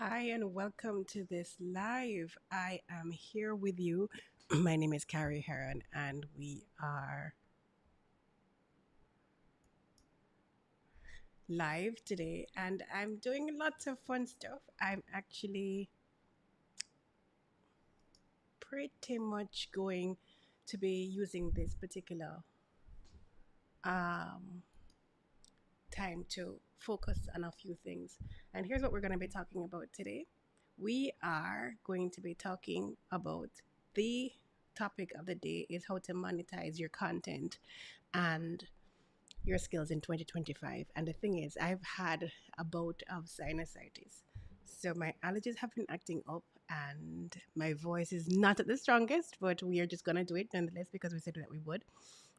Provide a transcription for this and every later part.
Hi, and welcome to this live. I am here with you. My name is Carrie Heron, and we are live today. And I'm doing lots of fun stuff. I'm actually pretty much going to be using this particular um, time to focus on a few things. And here's what we're going to be talking about today. We are going to be talking about the topic of the day is how to monetize your content and your skills in 2025. And the thing is, I've had a bout of sinusitis. So my allergies have been acting up and my voice is not at the strongest, but we are just going to do it nonetheless because we said that we would.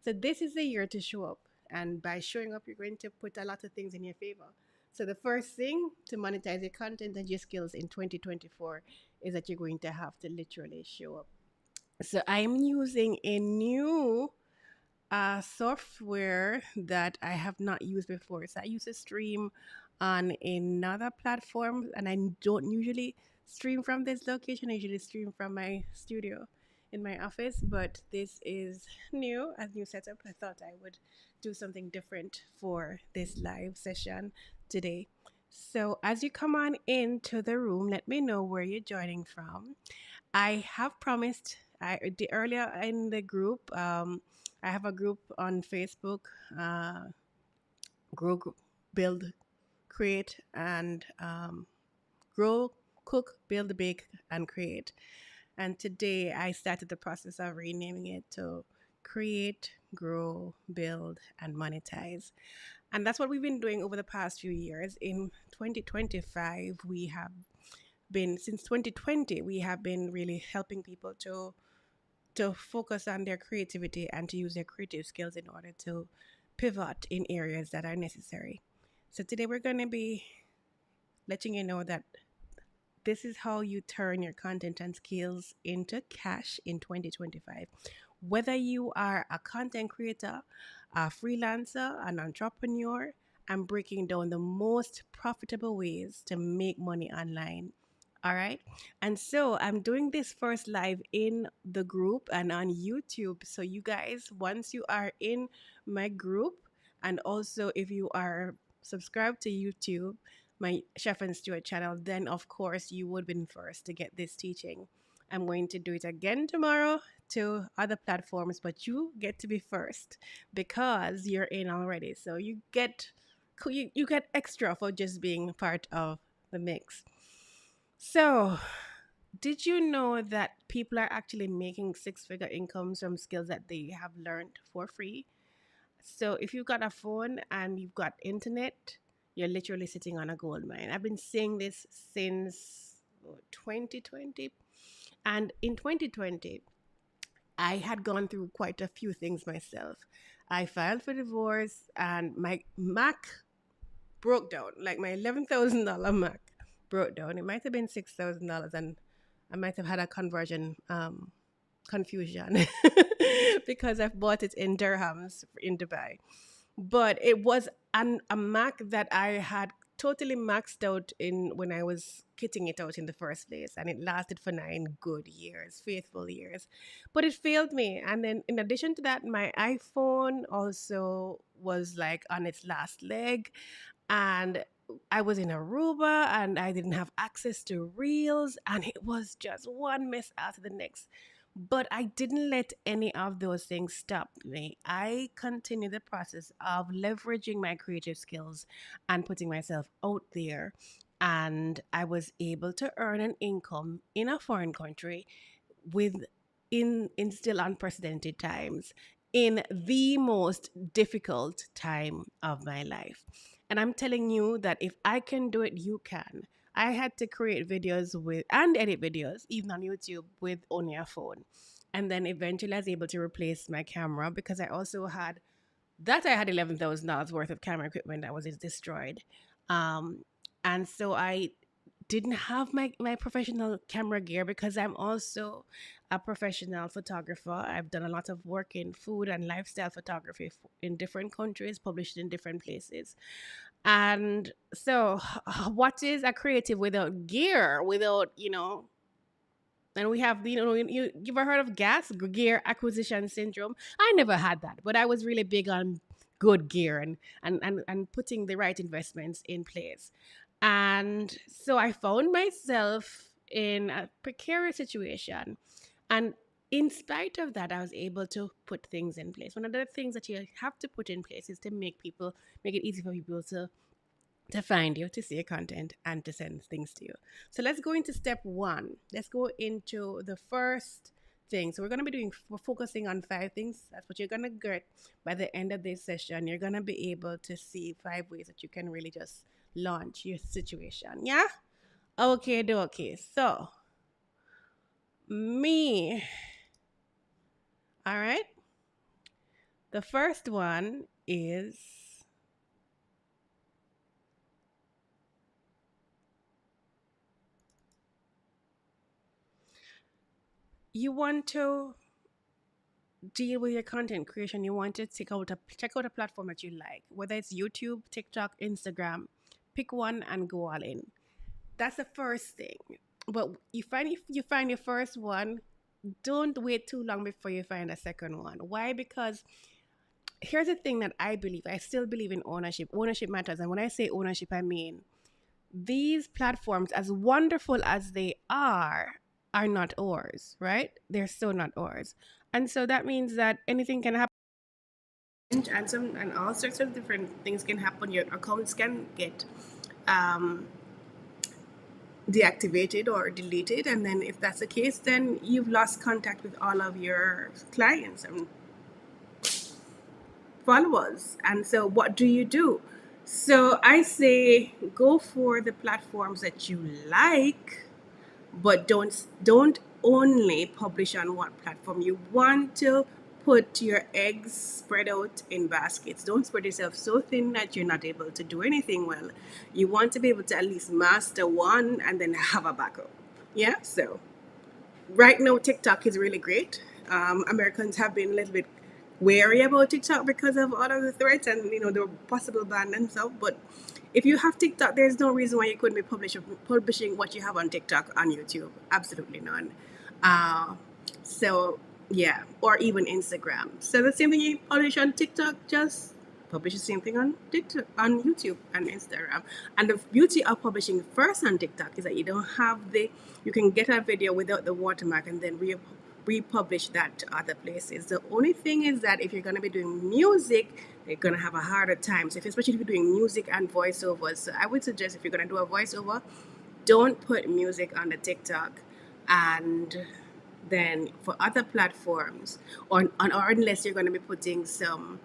So this is the year to show up. And by showing up, you're going to put a lot of things in your favor. So the first thing to monetize your content and your skills in 2024 is that you're going to have to literally show up. So I'm using a new software that I have not used before. So I used to stream on another platform, and I don't usually stream from this location. I usually stream from my studio in my office, but this is new, a new setup. I thought I would do something different for this live session today. So as you come on into the room, let me know where you're joining from. I have promised earlier in the group. I have a group on Facebook, uh, Grow, Build, Create, and Grow, Cook, Build, Bake, and Create. And today I started the process of renaming it to Create, Grow, Build, and Monetize. And that's what we've been doing over the past few years. In 2025, we have been, since 2020, we have been really helping people to focus on their creativity and to use their creative skills in order to pivot in areas that are necessary. So today we're going to be letting you know that this is how you turn your content and skills into cash in 2025. Whether you are a content creator, a freelancer, an entrepreneur, I'm breaking down the most profitable ways to make money online. All right. And so I'm doing this first live in the group and on YouTube. So, you guys, once you are in my group, and also if you are subscribed to YouTube, my Chef and Stewart channel, then of course you would have been first to get this teaching. I'm going to do it again tomorrow to other platforms, but you get to be first because you're in already. So you get extra for just being part of the mix. So, did you know that people are actually making six-figure incomes from skills that they have learned for free? So, if you've got a phone and you've got internet, you're literally sitting on a gold mine. I've been saying this since 2020. And in 2020, I had gone through quite a few things myself. I filed for divorce and my Mac broke down. Like my $11,000 Mac broke down. It might have been $6,000, and I might have had a conversion confusion because I've bought it in dirhams in Dubai. But it was a Mac that I had totally maxed out in when I was kitting it out in the first place, and it lasted for 9 good years, faithful years. But it failed me, and then in addition to that, my iPhone also was like on its last leg, and I was in Aruba and I didn't have access to Reels, and it was just one mess after the next. But I didn't let any of those things stop me. I continued the process of leveraging my creative skills and putting myself out there. And I was able to earn an income in a foreign country with in still unprecedented times in the most difficult time of my life. And I'm telling you that if I can do it, you can. I had to create videos with and edit videos, even on YouTube, with only a phone. And then eventually I was able to replace my camera because I had $11,000 worth of camera equipment that was destroyed. Um, and so I didn't have my professional camera gear because I'm also a professional photographer. I've done a lot of work in food and lifestyle photography in different countries, published in different places. And so, what is a creative without gear, without, and we have, you ever heard of gas gear acquisition syndrome? I never had that, but I was really big on good gear and putting the right investments in place. And so I found myself in a precarious situation. And in spite of that, I was able to put things in place. One of the things that you have to put in place is to make it easy for people to find you, to see your content, and to send things to you. So let's go into step one. Let's go into the first thing. So we're focusing on 5 things. That's what you're gonna get by the end of this session. You're gonna be able to see 5 ways that you can really just launch your situation. Yeah. Okay. So me. All right. The first one is you want to deal with your content creation. You want to check out a platform that you like, whether it's YouTube, TikTok, Instagram. Pick one and go all in. That's the first thing. But if you find your first one, don't wait too long before you find a second one. Why? Because here's the thing that I believe. I still believe in ownership. Ownership matters. And when I say ownership, I mean these platforms, as wonderful as they are not ours, right? They're still not ours. And so that means that anything can happen, and all sorts of different things can happen. Your accounts can get um, deactivated or deleted, and then if that's the case, then you've lost contact with all of your clients and followers. And so what do you do? So I say go for the platforms that you like, but don't only publish on one platform. You want to put your eggs spread out in baskets. Don't spread yourself so thin that you're not able to do anything well. You want to be able to at least master one and then have a backup. Yeah. So right now TikTok is really great. Americans have been a little bit wary about TikTok because of all of the threats and the possible ban and stuff. But if you have TikTok, there's no reason why you couldn't be publishing what you have on TikTok on YouTube. Absolutely none. Uh, so yeah, or even Instagram. So the same thing you publish on TikTok, just publish the same thing on TikTok, on YouTube and Instagram. And the beauty of publishing first on TikTok is that you can get a video without the watermark and then republish that to other places. The only thing is that if you're going to be doing music, you're going to have a harder time. So especially if you're doing music and voiceovers, so I would suggest if you're going to do a voiceover, don't put music on the TikTok. And then for other platforms, or unless you're going to be putting some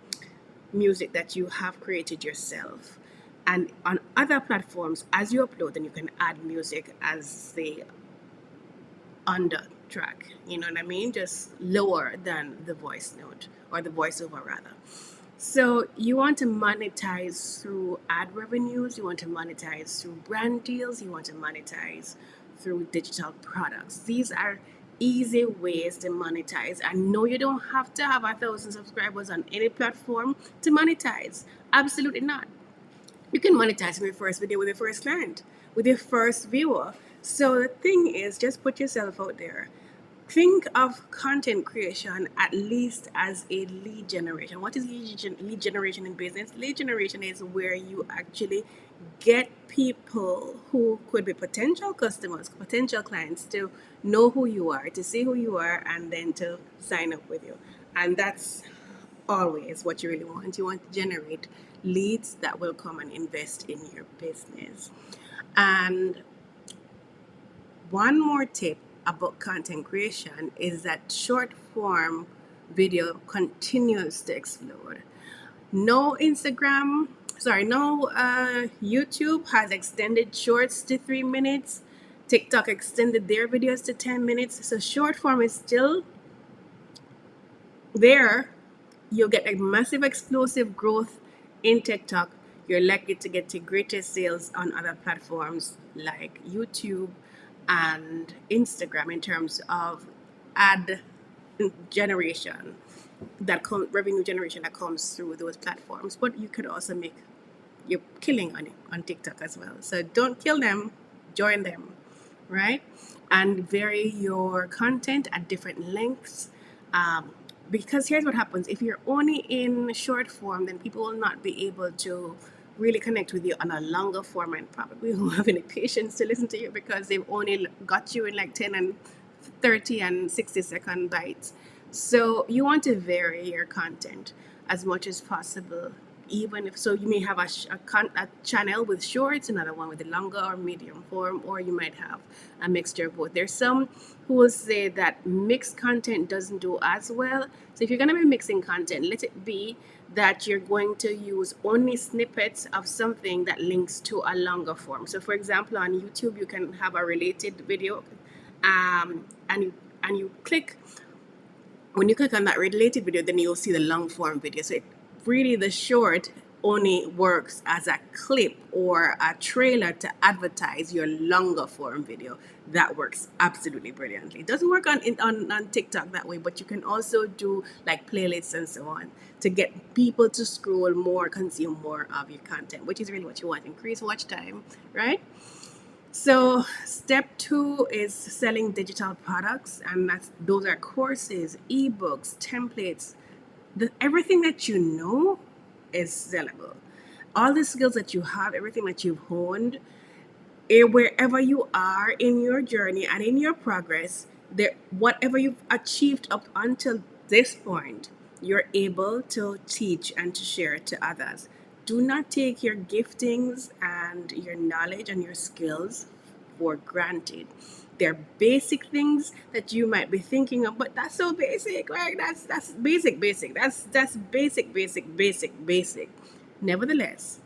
music that you have created yourself. And on other platforms, as you upload, then you can add music as the under track. You know what I mean? Just lower than the voice note or the voiceover rather. So you want to monetize through ad revenues, you want to monetize through brand deals, you want to monetize through digital products. These are easy ways to monetize. And no, you don't have to have 1,000 subscribers on any platform to monetize. Absolutely not. You can monetize from your first video with your first client, with your first viewer. So the thing is, just put yourself out there. Think of content creation at least as a lead generation. What is lead generation in business? Lead generation is where you actually get people who could be potential customers, potential clients to know who you are, to see who you are, and then to sign up with you. And that's always what you really want. You want to generate leads that will come and invest in your business. And one more tip about content creation is that short form video continues to explode. No Instagram, sorry, no YouTube has extended shorts to 3 minutes. TikTok extended their videos to 10 minutes. So short form is still there. You'll get a massive explosive growth in TikTok. You're likely to get to greater sales on other platforms like YouTube and Instagram in terms of ad generation revenue generation that comes through those platforms. But you could also make you're killing on TikTok as well. So don't kill them, join them, right? And vary your content at different lengths. Um, because here's what happens: if you're only in short form, then people will not be able to really connect with you on a longer form, and probably won't have any patience to listen to you because they've only got you in like 10 and 30 and 60-second bites. So you want to vary your content as much as possible. Even if so, you may have a channel with shorts, another one with the longer or medium form, or you might have a mixture of both. There's some who will say that mixed content doesn't do as well. So if you're going to be mixing content, let it be that you're going to use only snippets of something that links to a longer form. So for example, on YouTube, you can have a related video, um, and you click when you click on that related video, then you'll see the long form video. So really the short only works as a clip or a trailer to advertise your longer form video. That works absolutely brilliantly. It doesn't work on TikTok that way, but you can also do like playlists and so on to get people to scroll more, consume more of your content, which is really what you want. Increase watch time, right? So step two is selling digital products, and those are courses, ebooks, templates. Everything that you know is sellable. All the skills that you have, everything that you've honed, wherever you are in your journey and in your progress, whatever you've achieved up until this point, you're able to teach and to share to others. Do not take your giftings and your knowledge and your skills for granted. They're basic things that you might be thinking of, but that's so basic, right? That's basic, basic. That's basic, basic, basic, basic. Nevertheless,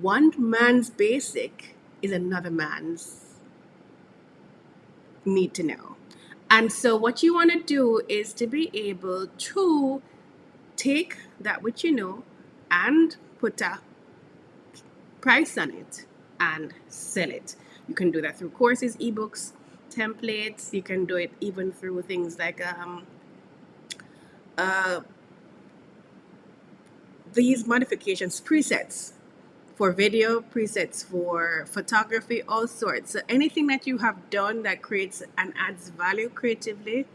one man's basic is another man's need to know. And so, what you want to do is to be able to take that which you know and put a price on it and sell it. You can do that through courses, ebooks, templates. You can do it even through things like uh, these modifications, presets for video, presets for photography, all sorts. So anything that you have done that creates and adds value creatively,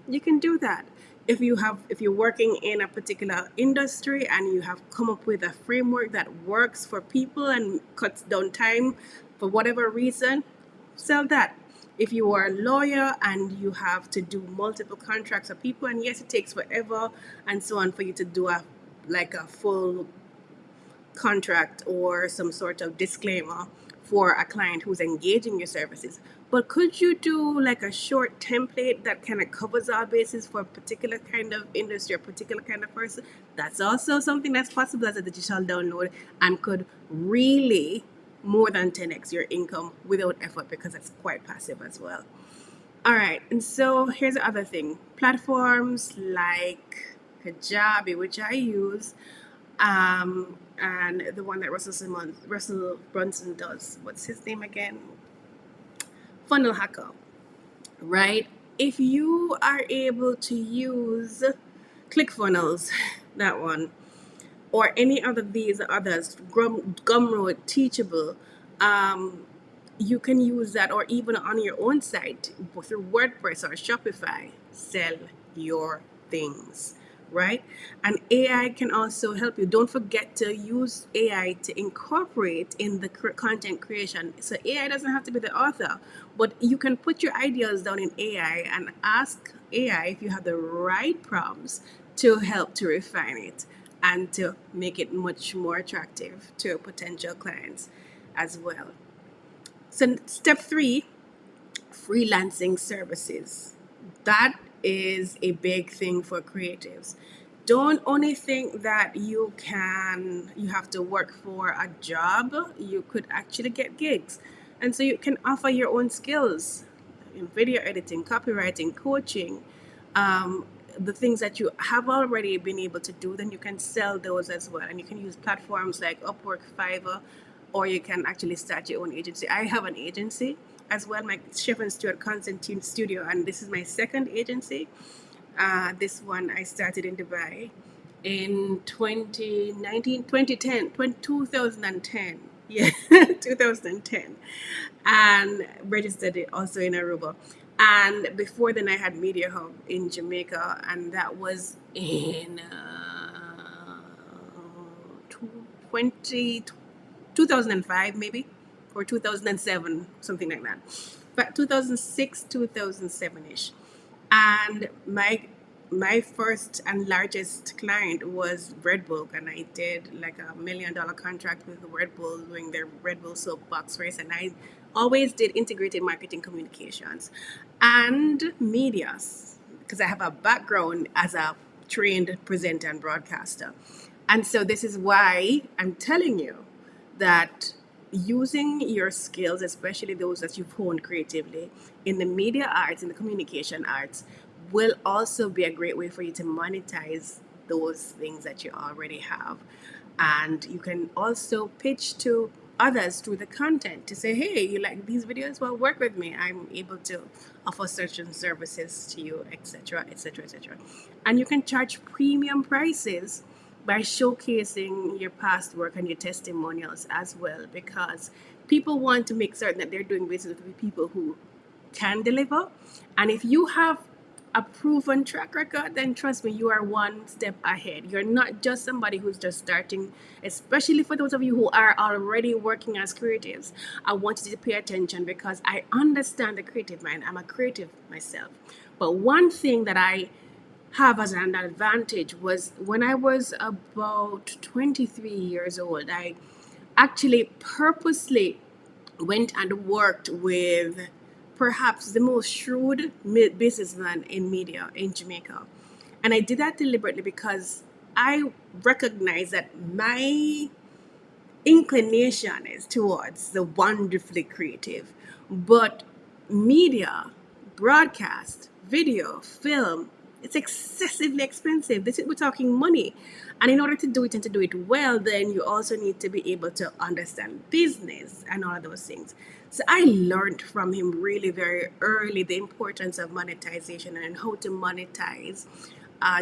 you can do that. If you're working in a particular industry and you have come up with a framework that works for people and cuts down time for whatever reason, sell that. If you are a lawyer and you have to do multiple contracts of people, and yes, it takes forever and so on for you to do a full contract or some sort of disclaimer for a client who's engaging your services. But could you do like a short template that kind of covers all bases for a particular kind of industry, a particular kind of person? That's also something that's possible as a digital download and could really more than 10x your income without effort because it's quite passive as well. All right, and so here's the other thing: platforms like Kajabi, which I use, um, and the one that Russell Brunson does. What's his name again? Funnel Hacker, right? If you are able to use ClickFunnels, that one, or any other of these others, Gumroad, Teachable, um, you can use that, or even on your own site through WordPress or Shopify, sell your things, right? And AI can also help you. Don't forget to use AI to incorporate in the content creation. So AI doesn't have to be the author, but you can put your ideas down in AI and ask AI if you have the right prompts to help to refine it and to make it much more attractive to potential clients as well. So step three, freelancing services. That is a big thing for creatives. Don't only think that you have to work for a job. You could actually get gigs. And so you can offer your own skills in video editing, copywriting, coaching, um, the things that you have already been able to do, then you can sell those as well. And you can use platforms like Upwork, Fiverr, or you can actually start your own agency. I have an agency as well, my Chef and Stewart Content Studio, and this is my second agency. This one I started in Dubai, in 2019, 2010, 2010. Yeah, 2010. And registered it also in Aruba. And before then, I had Media Hub in Jamaica, and that was in 20, 2005 maybe, or 2007, something like that. But 2006, 2007-ish. And my first and largest client was Red Bull, and I did like $1 million contract with Red Bull doing their Red Bull soapbox race, and I always did integrated marketing communications and medias because I have a background as a trained presenter and broadcaster. And so this is why I'm telling you that using your skills, especially those that you've honed creatively in the media arts, in the communication arts, will also be a great way for you to monetize those things that you already have. And you can also pitch to others through the content to say, hey, you like these videos? Well, work with me. I'm able to offer certain services to you, etc., etc., etc. And you can charge premium prices by showcasing your past work and your testimonials as well, because people want to make certain that they're doing business with people who can deliver. And if you have a proven track record, then trust me, you are one step ahead. You're not just somebody who's just starting, especially for those of you who are already working as creatives. I want you to pay attention because I understand the creative mind. I'm a creative myself. But one thing that I have as an advantage was when I was about 23 years old, I actually purposely went and worked with perhaps the most shrewd businessman in media in Jamaica. And I did that deliberately because I recognize that my inclination is towards the wonderfully creative, but media, broadcast, video, film, it's excessively expensive. We're talking money. And in order to do it and to do it well, then you also need to be able to understand business and all of those things. So I learned from him really very early the importance of monetization and how to monetize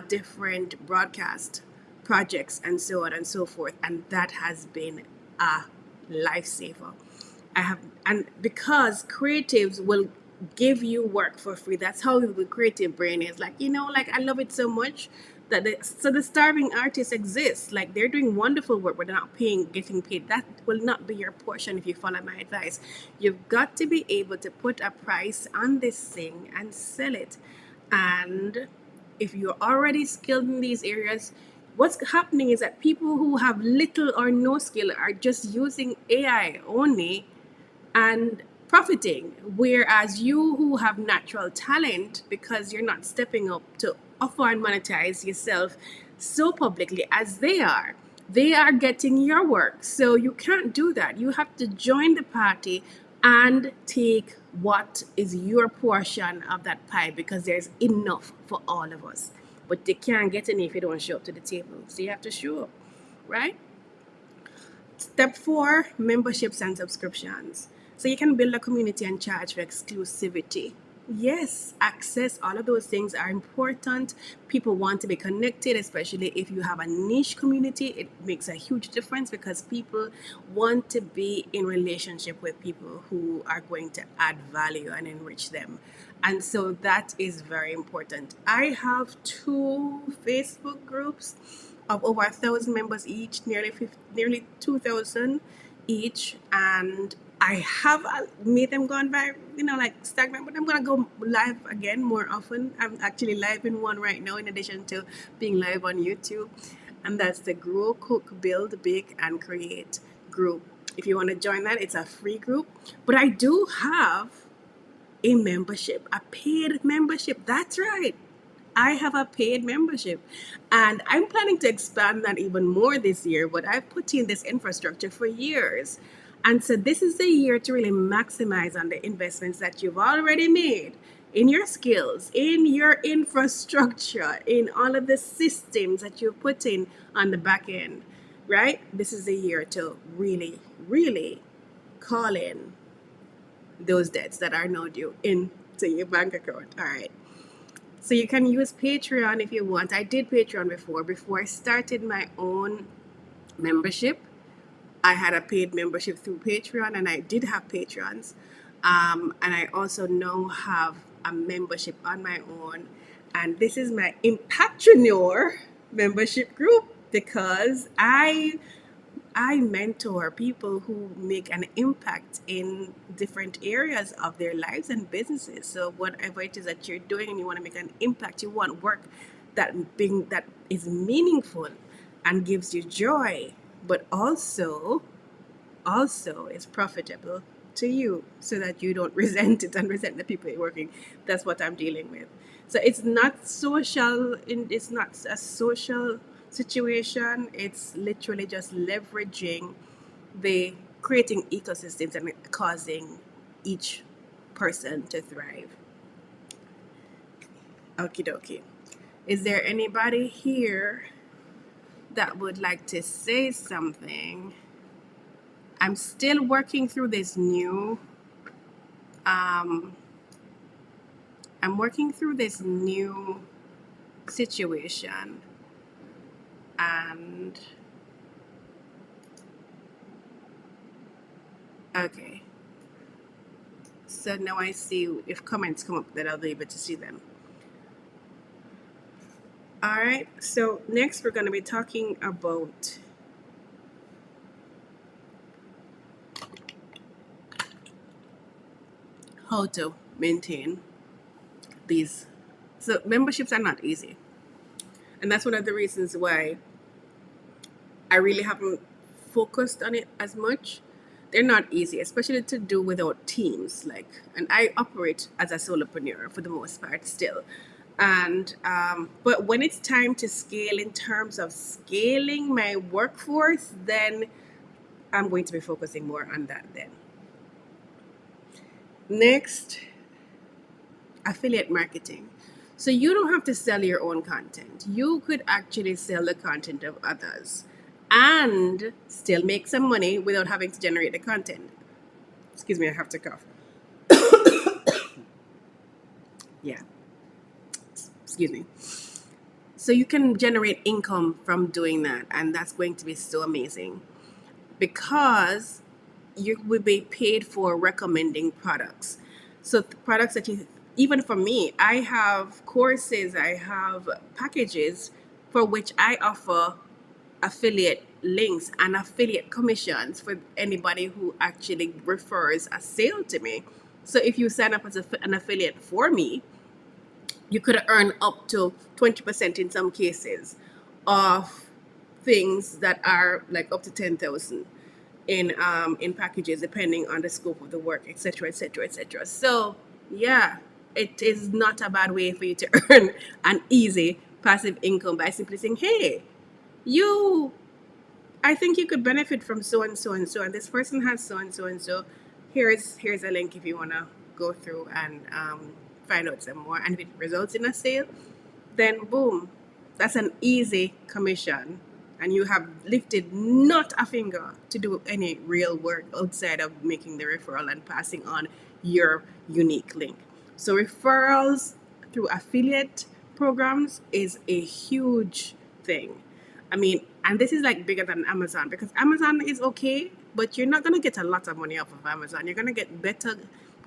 different broadcast projects and so on and so forth. And that has been a lifesaver. I have, and because creatives will give you work for free. That's how the creative brain is. Like, like I love it so much that so the starving artists exist. Like they're doing wonderful work, but they're not getting paid. That will not be your portion if you follow my advice. You've got to be able to put a price on this thing and sell it. And if you're already skilled in these areas, what's happening is that people who have little or no skill are just using AI only and profiting. Whereas you who have natural talent, because you're not stepping up to offer and monetize yourself so publicly as they are getting your work. So you can't do that. You have to join the party and take what is your portion of that pie because there's enough for all of us. But they can't get any if you don't show up to the table. So you have to show up, right? Step 4, memberships and subscriptions. So you can build a community and charge for exclusivity. Yes, access, all of those things are important. People want to be connected, especially if you have a niche community. It makes a huge difference because people want to be in relationship with people who are going to add value and enrich them. And so that is very important. I have 2 Facebook groups of over 1,000 members each, nearly 2,000 each, and I have made them gone by, like stagnant, but I'm gonna go live again more often. I'm actually live in one right now, in addition to being live on YouTube, and that's the Grow, Cook, Build, Bake, and Create group. If you want to join that, it's a free group, but I do have a membership, a paid membership. That's right. I have a paid membership and I'm planning to expand that even more this year, but I've put in this infrastructure for years. And so this is the year to really maximize on the investments that you've already made in your skills, in your infrastructure, in all of the systems that you've put in on the back end, right? This is the year to really, really call in those debts that are now due into your bank account. All right. So you can use Patreon if you want. I did Patreon before I started my own membership. I had a paid membership through Patreon, and I did have Patreons. And I also now have a membership on my own. And this is my Impactpreneur membership group because I mentor people who make an impact in different areas of their lives and businesses. So whatever it is that you're doing and you want to make an impact, you want work that is meaningful and gives you joy, but also is profitable to you so that you don't resent it and resent the people you're working. That's what I'm dealing with. So it's not a social situation. It's literally just leveraging the creating ecosystems and causing each person to thrive. Okie dokie. Is there anybody here that would like to say something? I'm still working through this new um, I'm working through this new situation, and okay, so now I see if comments come up that I'll be able to see them. All right, so next we're going to be talking about how to maintain these. So memberships are not easy, and that's one of the reasons why I really haven't focused on it as much. They're not easy, especially to do without teams. And I operate as a solopreneur for the most part still. And but when it's time to scale in terms of scaling my workforce, then I'm going to be focusing more on that then. Next, affiliate marketing. So you don't have to sell your own content. You could actually sell the content of others and still make some money without having to generate the content. Excuse me, I have to cough. Yeah, excuse me. So you can generate income from doing that, and that's going to be so amazing because you will be paid for recommending products. So products that you, even for me, I have courses, I have packages for which I offer affiliate links and affiliate commissions for anybody who actually refers a sale to me. So if you sign up as an affiliate for me, you could earn up to 20% in some cases of things that are like up to 10,000 in packages depending on the scope of the work, etc., etc., etc. So yeah, it is not a bad way for you to earn an easy passive income by simply saying, hey, you I think you could benefit from so and so and so, and this person has so and so and so. Here's a link if you wanna go through and find out some more. And if it results in a sale, then boom, that's an easy commission, and you have lifted not a finger to do any real work outside of making the referral and passing on your unique link. So referrals through affiliate programs is a huge thing. I mean, and this is like bigger than Amazon because Amazon is okay, but you're not going to get a lot of money off of Amazon. You're going to get better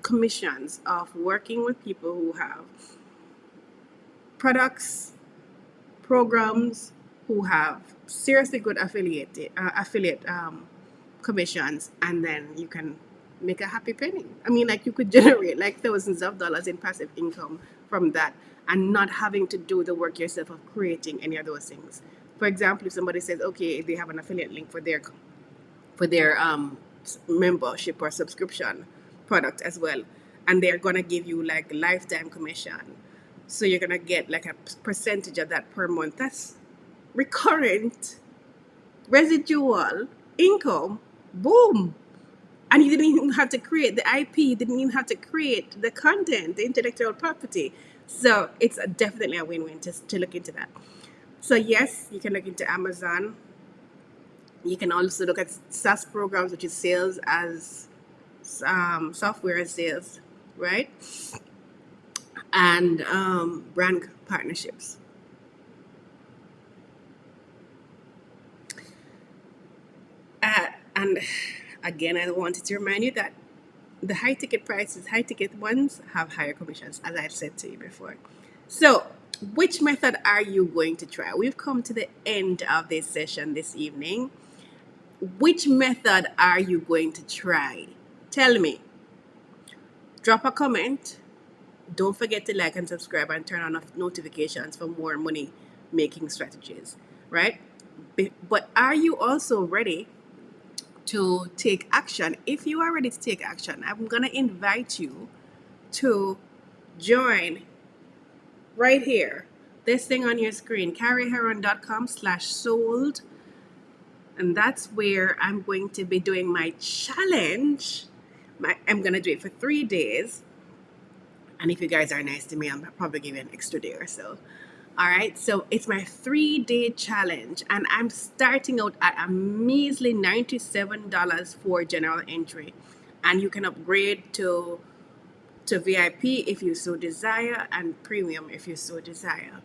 commissions of working with people who have products, programs, who have seriously good affiliate commissions, and then you can make a happy penny. I mean, like you could generate like thousands of dollars in passive income from that, and not having to do the work yourself of creating any of those things. For example, if somebody says, okay, they have an affiliate link for their membership or subscription product as well, and they're gonna give you like lifetime commission. So you're gonna get like a percentage of that per month. That's recurrent residual income. Boom. And you didn't even have to create the IP, you didn't even have to create the content, the intellectual property. So it's definitely a win-win to look into that. So yes, you can look into Amazon. You can also look at SaaS programs, which is sales as software as sales, right? and brand partnerships. And again, I wanted to remind you that the high ticket prices, high ticket ones have higher commissions, as I said to you before. So, which method are you going to try? We've come to the end of this session this evening. Which method are you going to try? Tell me. Drop a comment. Don't forget to like and subscribe and turn on notifications for more money making strategies, right? But are you also ready to take action? If you are ready to take action, I'm going to invite you to join right here. This thing on your screen, carrieheron.com/sold. And that's where I'm going to be doing my challenge. I'm going to do it for 3 days. And if you guys are nice to me, I'm probably give you an extra day or so. All right, so it's my 3-day challenge, and I'm starting out at a measly $97 for general entry, and you can upgrade to VIP if you so desire, and premium if you so desire.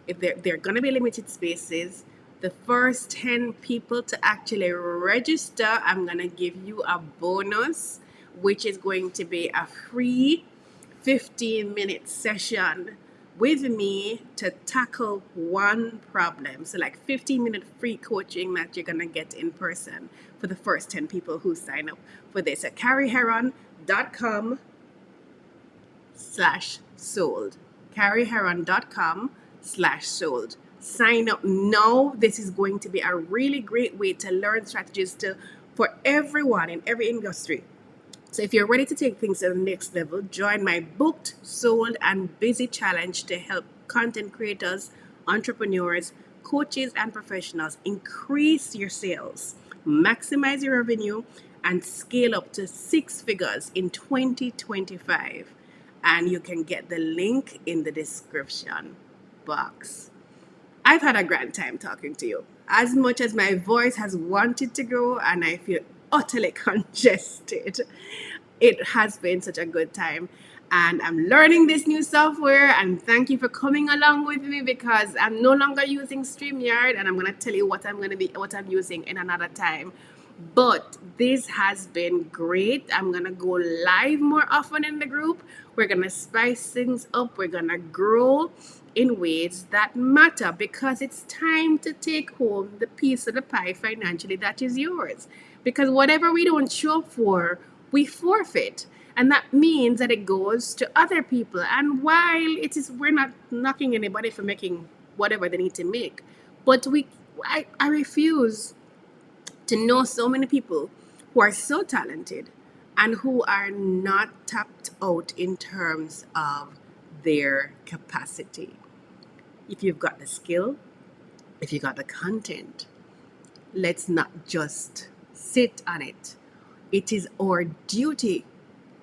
If they're going to be limited spaces, the first 10 people to actually register, I'm going to give you a bonus, which is going to be a free 15-minute session with me to tackle one problem. So like 15-minute free coaching that you're going to get in person for the first 10 people who sign up for this at carrieheron.com/sold. carrieheron.com/sold. Sign up now. This is going to be a really great way to learn strategies for everyone in every industry. So if you're ready to take things to the next level, join my booked, sold, and busy challenge to help content creators, entrepreneurs, coaches, and professionals increase your sales, maximize your revenue, and scale up to 6 figures in 2025. And you can get the link in the description box. I've had a grand time talking to you. As much as my voice has wanted to go and I feel utterly congested, it has been such a good time. And I'm learning this new software, and thank you for coming along with me, because I'm no longer using StreamYard, and I'm going to tell you what I'm using in another time. But this has been great. I'm going to go live more often in the group. We're going to spice things up. We're going to grow in ways that matter, because it's time to take home the piece of the pie financially that is yours. Because whatever we don't show up for, we forfeit. And that means that it goes to other people. And while we're not knocking anybody for making whatever they need to make, but I refuse to know so many people who are so talented and who are not tapped out in terms of their capacity. If you've got the skill, if you've got the content, let's not just sit on it. It is our duty,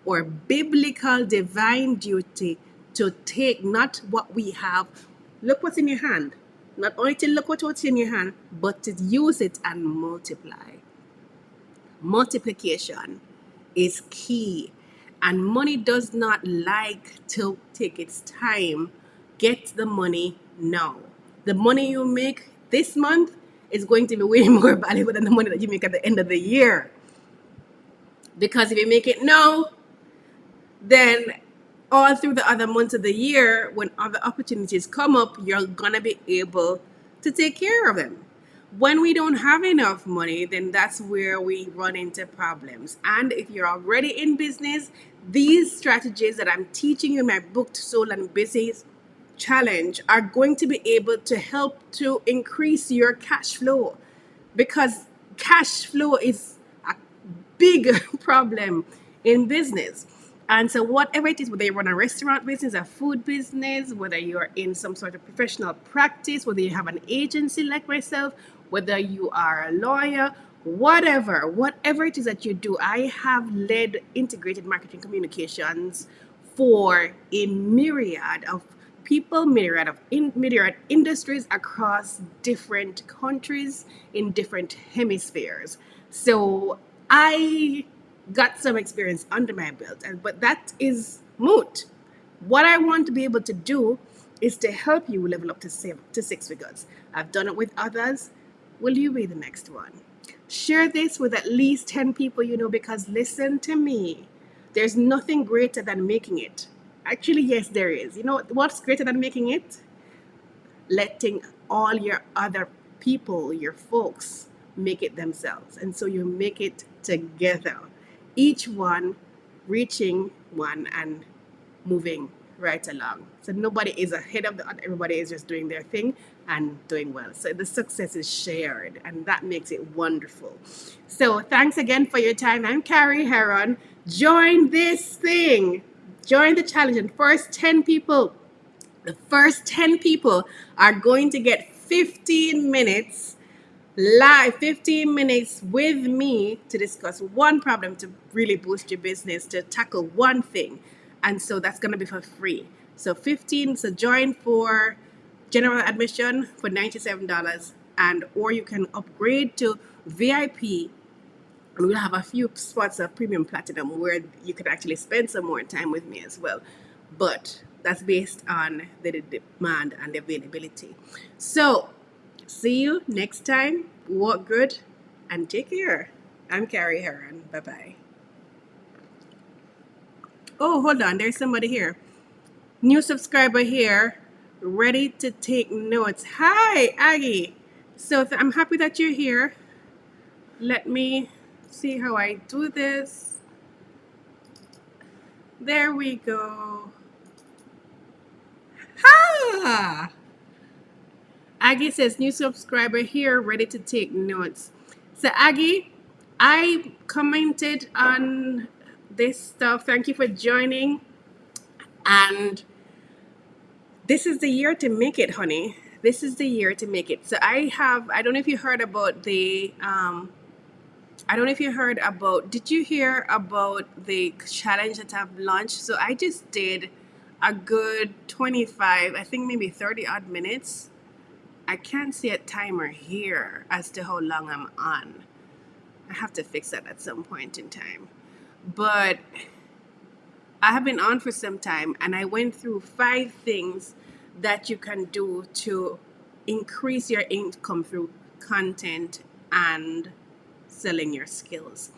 or biblical divine duty, to take not what we have. Look what's in your hand. Not only to look what's in your hand, but to use it and multiply. Multiplication is key. And money does not like to take its time. Get the money now. The money you make this month is going to be way more valuable than the money that you make at the end of the year. Because if you make it now, then all through the other months of the year, when other opportunities come up, you're gonna be able to take care of them. When we don't have enough money, then that's where we run into problems. And if you're already in business, these strategies that I'm teaching you in my booked, sold, and business challenge are going to be able to help to increase your cash flow, because cash flow is a big problem in business. And so whatever it is, whether you run a restaurant business, a food business, whether you're in some sort of professional practice, whether you have an agency like myself, whether you are a lawyer, whatever it is that you do, I have led integrated marketing communications for a myriad of people, myriad industries across different countries in different hemispheres. So I got some experience under my belt, but that is moot, What I want to be able to do is to help you level up to six figures. I've done it with others. Will you be the next one? Share this with at least 10 people you know, because listen to me. There's nothing greater than making it. Actually, yes, there is. You know what's greater than making it? Letting all your other people, your folks, make it themselves. And so you make it together. Each one reaching one and moving right along. So nobody is ahead of the other, everybody is just doing their thing and doing well. So the success is shared, and that makes it wonderful. So thanks again for your time. I'm Carrie Heron. Join this thing, join the challenge, and the first 10 people are going to get 15 minutes live, 15 minutes with me to discuss one problem to really boost your business, to tackle one thing. And so that's going to be for free. So 15, so join for general admission for $97, and or you can upgrade to VIP, and we'll have a few spots of premium platinum where you could actually spend some more time with me as well. But that's based on the demand and the availability. So see you next time. Walk good and take care. I'm Carrie Heron. Bye bye. Oh, hold on. There's somebody here. New subscriber here. Ready to take notes. Hi, Aggie. So I'm happy that you're here. Let me see how I do this. There we go. Ha! Aggie says, new subscriber here, ready to take notes. So, Aggie, I commented on this stuff. Thank you for joining. And this is the year to make it, honey. This is the year to make it. So, I don't know if you heard about did you hear about the challenge that I've launched? So, I just did a good 25, I think maybe 30 odd minutes. I can't see a timer here as to how long I'm on. I have to fix that at some point in time. But I have been on for some time, and I went through 5 things that you can do to increase your income through content and selling your skills.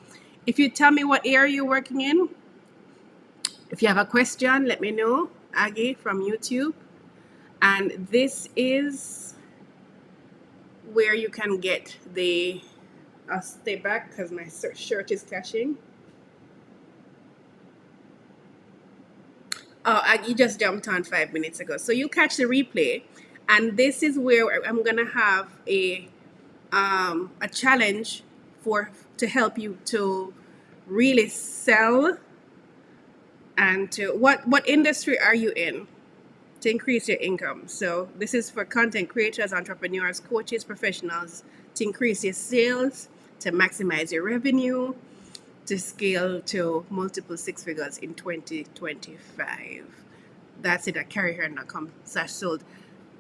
If you tell me what area you're working in, if you have a question, let me know. Aggie from YouTube. And this is where you can get the, I'll stay back because my shirt is catching. Oh, you just jumped on 5 minutes ago. So you catch the replay. And this is where I'm going to have a challenge to help you to really sell, and to what industry are you in to increase your income. So this is for content creators, entrepreneurs, coaches, professionals, to increase your sales, to maximize your revenue, to scale to multiple six figures in 2025. That's it at carryher.com/sold.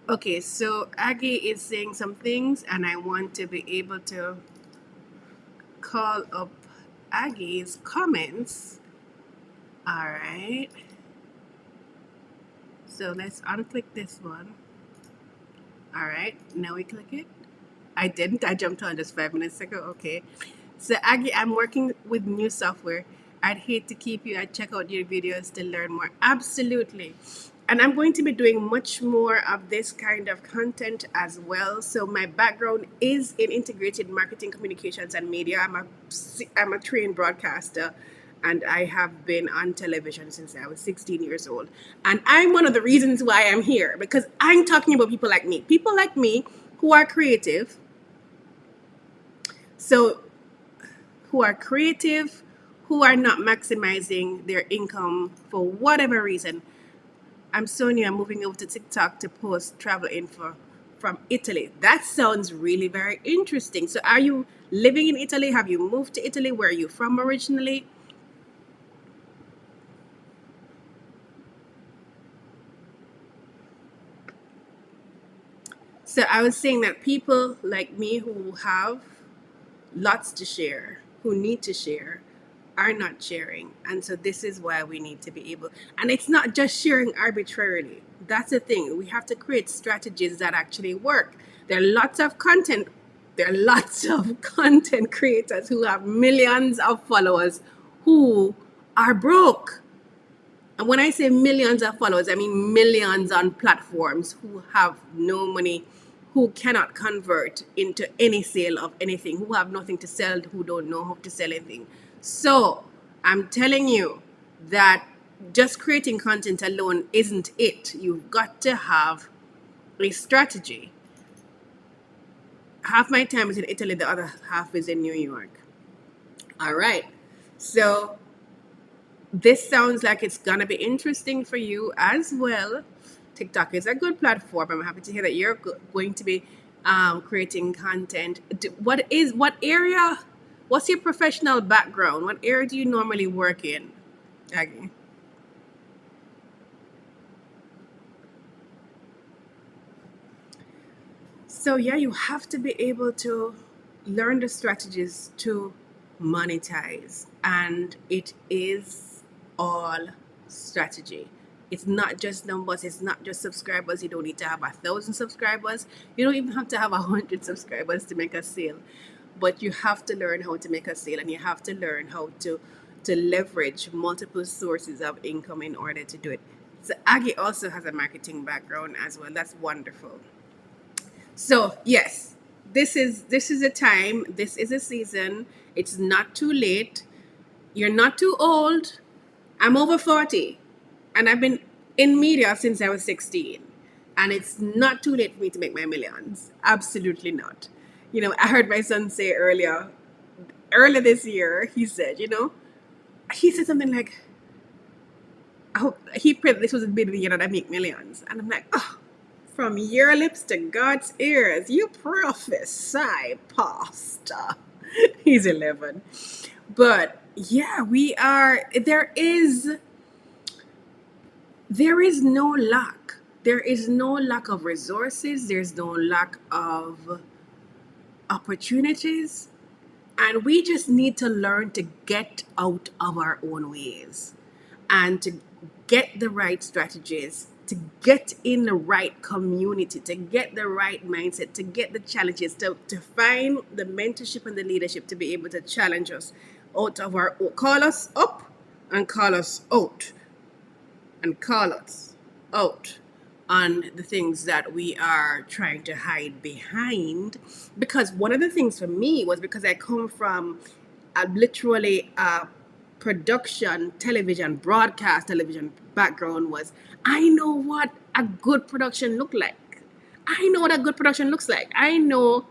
Okay, so Aggie is saying some things, and I want to be able to call up Aggie's comments. All right. So let's unclick this one. All right, now we click it. I didn't. I jumped on just 5 minutes ago. Okay. So Aggie, I'm working with new software. I'd hate to keep you. I'd check out your videos to learn more. Absolutely. And I'm going to be doing much more of this kind of content as well. So my background is in integrated marketing, communications, and media. I'm a trained broadcaster, and I have been on television since I was 16 years old. And I'm one of the reasons why I'm here, because I'm talking about people like me who are creative. So who are creative, who are not maximizing their income for whatever reason. I'm Sonia. I'm moving over to TikTok to post travel info from Italy. That sounds really very interesting. So are you living in Italy? Have you moved to Italy? Where are you from originally? So I was saying that people like me who have lots to share, who need to share, are not sharing. And so this is why we need to be able, and it's not just sharing arbitrarily. That's the thing. We have to create strategies that actually work. There are lots of content. There are lots of content creators who have millions of followers who are broke. And when I say millions of followers, I mean millions on platforms who have no money, who cannot convert into any sale of anything, who have nothing to sell, who don't know how to sell anything. So I'm telling you that just creating content alone isn't it. You've got to have a strategy. Half my time is in Italy, the other half is in New York. All right. So this sounds like it's going to be interesting for you as well. TikTok is a good platform. I'm happy to hear that you're going to be creating content. What area, what's your professional background? What area do you normally work in, Aggie? So yeah, you have to be able to learn the strategies to monetize, and it is all strategy. It's not just numbers. It's not just subscribers. You don't need to have 1,000 subscribers. You don't even have to have 100 subscribers to make a sale. But you have to learn how to make a sale, and you have to learn how to leverage multiple sources of income in order to do it. So Aggie also has a marketing background as well. That's wonderful. So yes, this is a time, this is a season. It's not too late. You're not too old. I'm over 40 and I've been in media since I was 16. And it's not too late for me to make my millions. Absolutely not. I heard my son say earlier this year, he said something like, I hope he prayed this was the beginning of the year that I make millions. And I'm like, oh, from your lips to God's ears, you prophesy, Pastor. He's 11. But yeah, there is no lack. There is no lack of resources. There's no lack of opportunities. And we just need to learn to get out of our own ways and to get the right strategies, to get in the right community, to get the right mindset, to get the challenges, to find the mentorship and the leadership to be able to challenge us out of our, call us up and call us out, and call us out on the things that we are trying to hide behind. Because one of the things for me was, because I come from literally a production television, broadcast television background, was I know what a good production look like. I know what a good production looks like. I know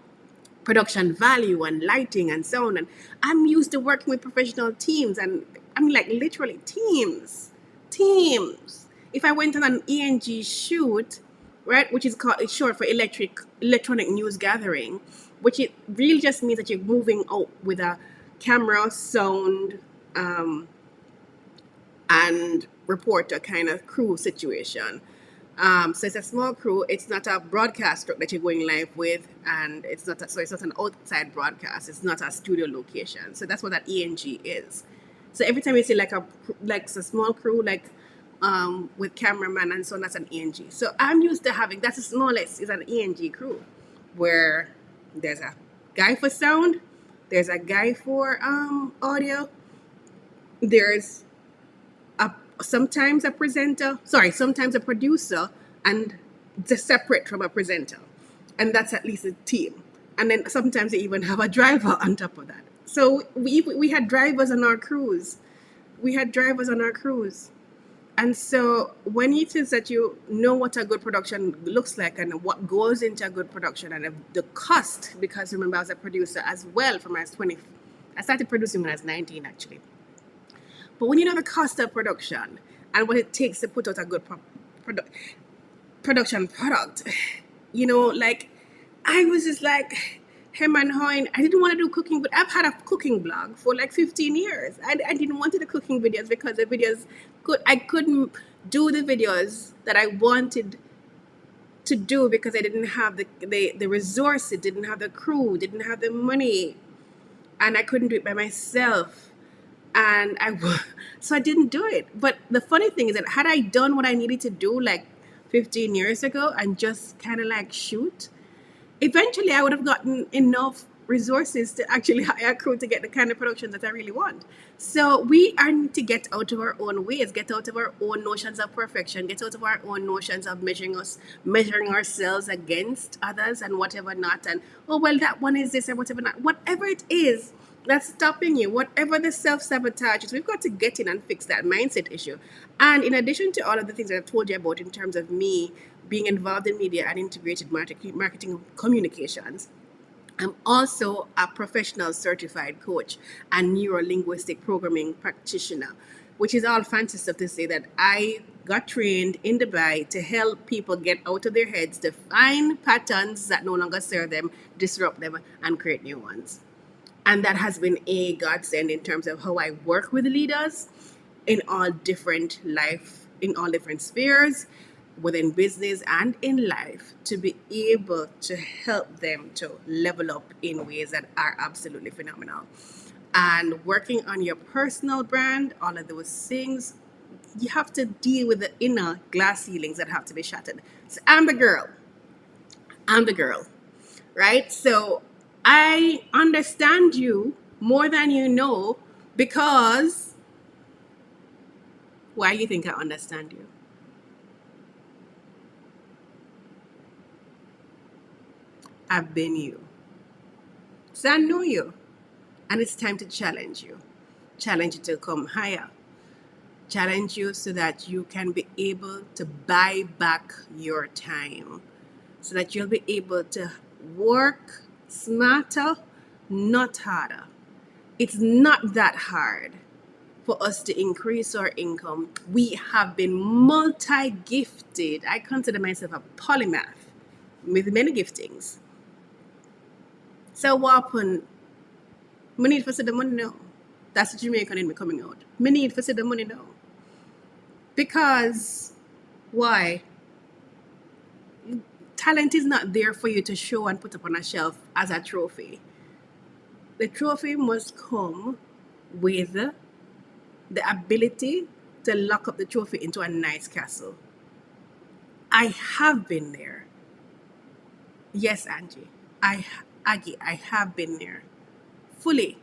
production value and lighting and sound, and I'm used to working with professional teams, and I mean, like, literally teams. If I went on an ENG shoot, right, which is called, it's short for electronic news gathering, which it really just means that you're moving out with a camera, sound, and reporter kind of crew situation. So it's a small crew. It's not a broadcast truck that you're going live with, and it's not an outside broadcast. It's not a studio location. So that's what that ENG is. So every time you see like a small crew, like with cameraman and so on, that's an ENG. So I'm used to having, that's a smallest is an ENG crew, where there's a guy for sound, there's a guy for audio, there's sometimes a producer, and they're separate from a presenter, and that's at least a team. And then sometimes they even have a driver on top of that. So we had drivers on our crews. And so when it is that you know what a good production looks like and what goes into a good production, and the cost, because remember I was a producer as well from when I was 20. I started producing when I was 19 actually. But when you know the cost of production and what it takes to put out a good production product, like, I was just like, hem and hawing. I didn't want to do cooking, but I've had a cooking blog for like 15 years. I didn't want to do cooking videos because I couldn't do the videos that I wanted to do because I didn't have the resources, didn't have the crew, didn't have the money, and I couldn't do it by myself. and so I didn't do it. But the funny thing is that had I done what I needed to do like 15 years ago and just kind of like shoot, eventually I would have gotten enough resources to actually hire a crew to get the kind of production that I really want. So we are need to get out of our own ways, get out of our own notions of perfection, get out of our own notions of measuring ourselves against others and whatever not. And oh well, that one is this and whatever not. Whatever it is that's stopping you, whatever the self-sabotage is, we've got to get in and fix that mindset issue. And in addition to all of the things that I've told you about in terms of me being involved in media and integrated marketing communications, I'm also a professional certified coach and neuro linguistic programming practitioner, which is all fancy stuff to say that I got trained in Dubai to help people get out of their heads, to find patterns that no longer serve them, disrupt them, and create new ones. And that has been a godsend in terms of how I work with leaders in all different in all different spheres, within business and in life, to be able to help them to level up in ways that are absolutely phenomenal. And working on your personal brand, all of those things, you have to deal with the inner glass ceilings that have to be shattered. So I'm the girl. I'm the girl, right? So I understand you more than you know, because why do you think I understand you? I've been you. So I know you. And it's time to challenge you. Challenge you to come higher. Challenge you so that you can be able to buy back your time. So that you'll be able to work smarter, not harder. It's not that hard for us to increase our income. We have been multi-gifted. I consider myself a polymath with many giftings. So what happened? Me need for see the money now. That's the Jamaican in me coming out. Me need for see the money now. Because why? Talent is not there for you to show and put up on a shelf as a trophy. The trophy must come with the ability to lock up the trophy into a nice castle. I have been there. Yes, Angie. Aggie, I have been there. Fully,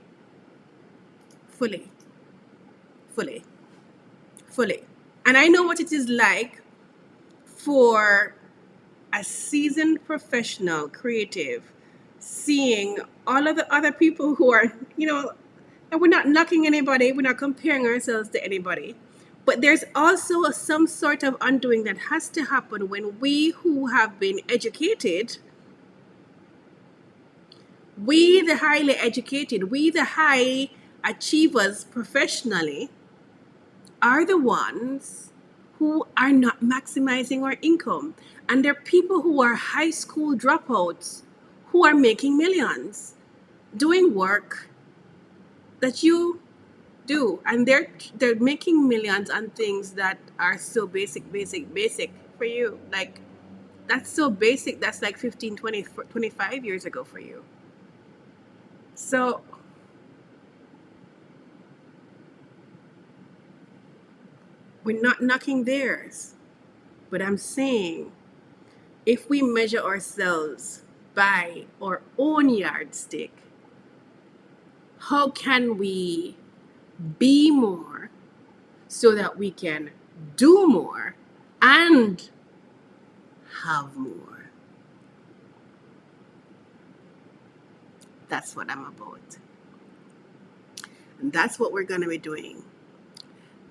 fully, fully, fully. And I know what it is like for a seasoned professional creative seeing all of the other people who are, and we're not knocking anybody, we're not comparing ourselves to anybody. But there's also some sort of undoing that has to happen when we who have been educated, we the highly educated, we the high achievers professionally, are the ones who are not maximizing our income. And there are people who are high school dropouts who are making millions doing work that you do. And they're making millions on things that are so basic for you. Like, that's so basic. That's like 15, 20, 25 years ago for you. So we're not knocking theirs, but I'm saying if we measure ourselves by our own yardstick, how can we be more so that we can do more and have more? That's what I'm about. And that's what we're going to be doing.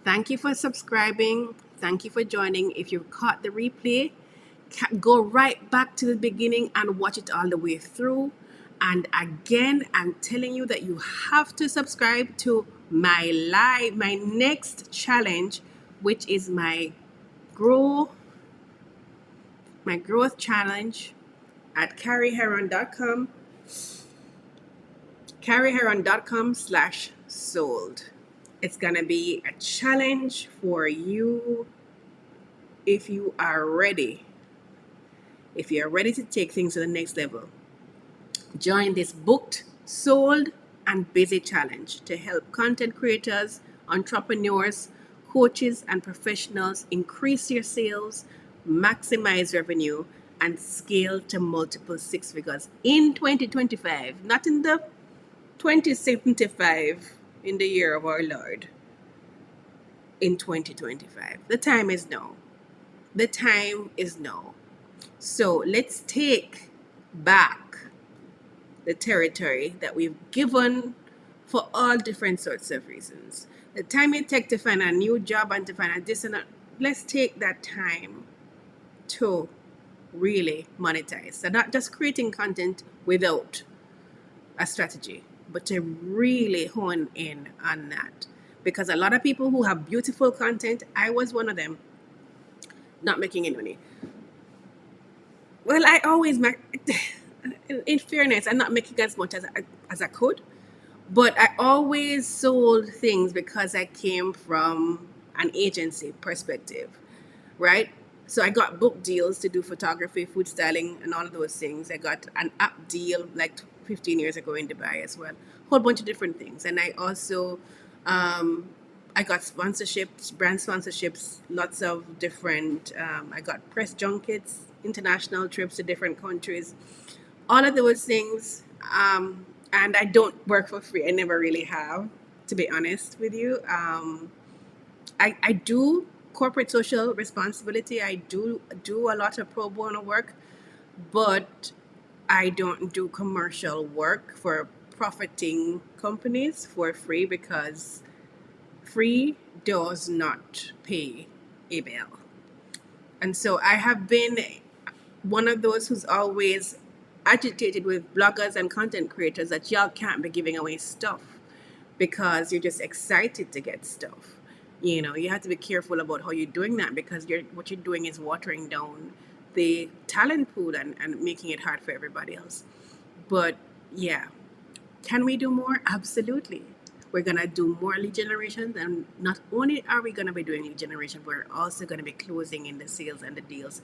Thank you for subscribing. Thank you for joining. If you caught the replay, go right back to the beginning and watch it all the way through. And again, I'm telling you that you have to subscribe to my next challenge, which is my growth challenge at carrieheron.com. carrieheron.com/sold. It's going to be a challenge for you if you are ready. If you're ready to take things to the next level. Join this booked, sold, and Busy Challenge to help content creators, entrepreneurs, coaches, and professionals increase your sales, maximize revenue, and scale to multiple six figures in 2025, not in the 2075, in the year of our Lord, in 2025. The time is now. The time is now. So let's take back the territory that we've given for all different sorts of reasons. The time it takes to find a new job and to find a this and that, let's take that time to really monetize. So not just creating content without a strategy, but to really hone in on that. Because a lot of people who have beautiful content, I was one of them, not making any money. Well, I always make, in fairness, I'm not making as much as I could, but I always sold things because I came from an agency perspective, right? So I got book deals to do photography, food styling, and all of those things. I got an app deal like 15 years ago in Dubai as well. Whole bunch of different things. And I also, I got sponsorships, brand sponsorships, lots of different, I got press junkets, international trips to different countries, all of those things. And I don't work for free. I never really have, to be honest with you. I do corporate social responsibility. I do a lot of pro bono work, but I don't do commercial work for profiting companies for free because free does not pay a bill. And so I have been one of those who's always agitated with bloggers and content creators that y'all can't be giving away stuff because you're just excited to get stuff. You know, you have to be careful about how you're doing that because what you're doing is watering down the talent pool and making it hard for everybody else. But yeah, can we do more? Absolutely. We're going to do more lead generation. And not only are we going to be doing lead generation, we're also going to be closing in the sales and the deals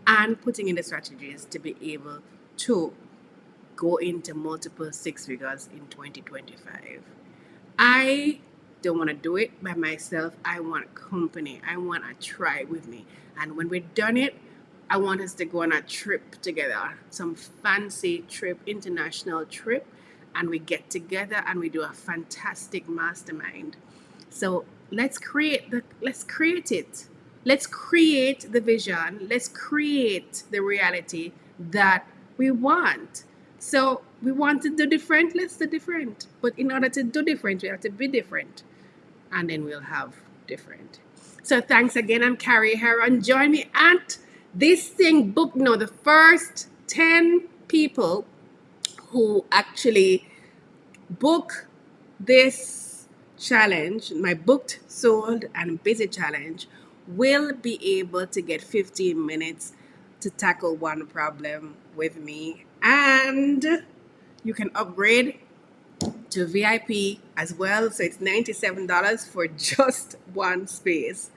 and putting in the strategies to be able to go into multiple six figures in 2025. I don't want to do it by myself. I want company. I want a tribe with me. And when we're done it, I want us to go on a trip together, some fancy trip, international trip, and we get together and we do a fantastic mastermind. So let's create it. Let's create the vision. Let's create the reality that we want. So we want to do different, let's do different. But in order to do different, we have to be different. And then we'll have different. So thanks again. I'm Carrie Heron. Join me at this thing book now. The first 10 people who actually book this challenge, my booked, sold, and busy challenge, will be able to get 15 minutes to tackle one problem with me. And you can upgrade to VIP as well. So it's $97 for just one space.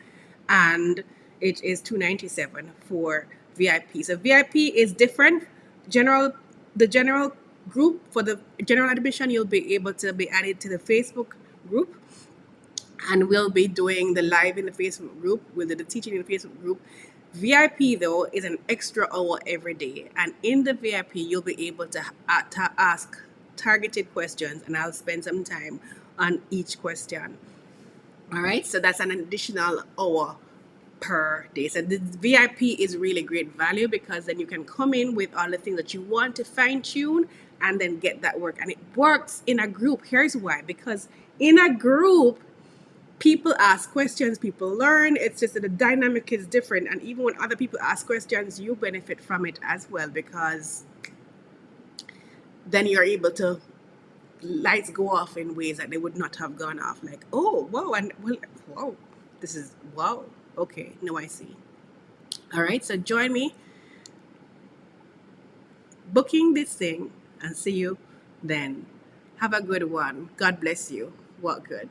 And it is $297 for VIP. So VIP is different. The general group, for the general admission, you'll be able to be added to the Facebook group. And we'll be doing the live in the Facebook group. We'll do the teaching in the Facebook group. VIP, though, is an extra hour every day. And in the VIP, you'll be able to ask targeted questions, and I'll spend some time on each question. All right, so that's an additional hour per day. So the VIP is really great value because then you can come in with all the things that you want to fine tune and then get that work. And it works in a group. Here's why. Because in a group, people ask questions, people learn. It's just that the dynamic is different. And even when other people ask questions, you benefit from it as well because then you're able to lights go off in ways that they would not have gone off. Like, oh, wow, and well, wow, this is wow. Okay, now I see. All right, so join me booking this thing and see you then. Have a good one. God bless you. Walk good.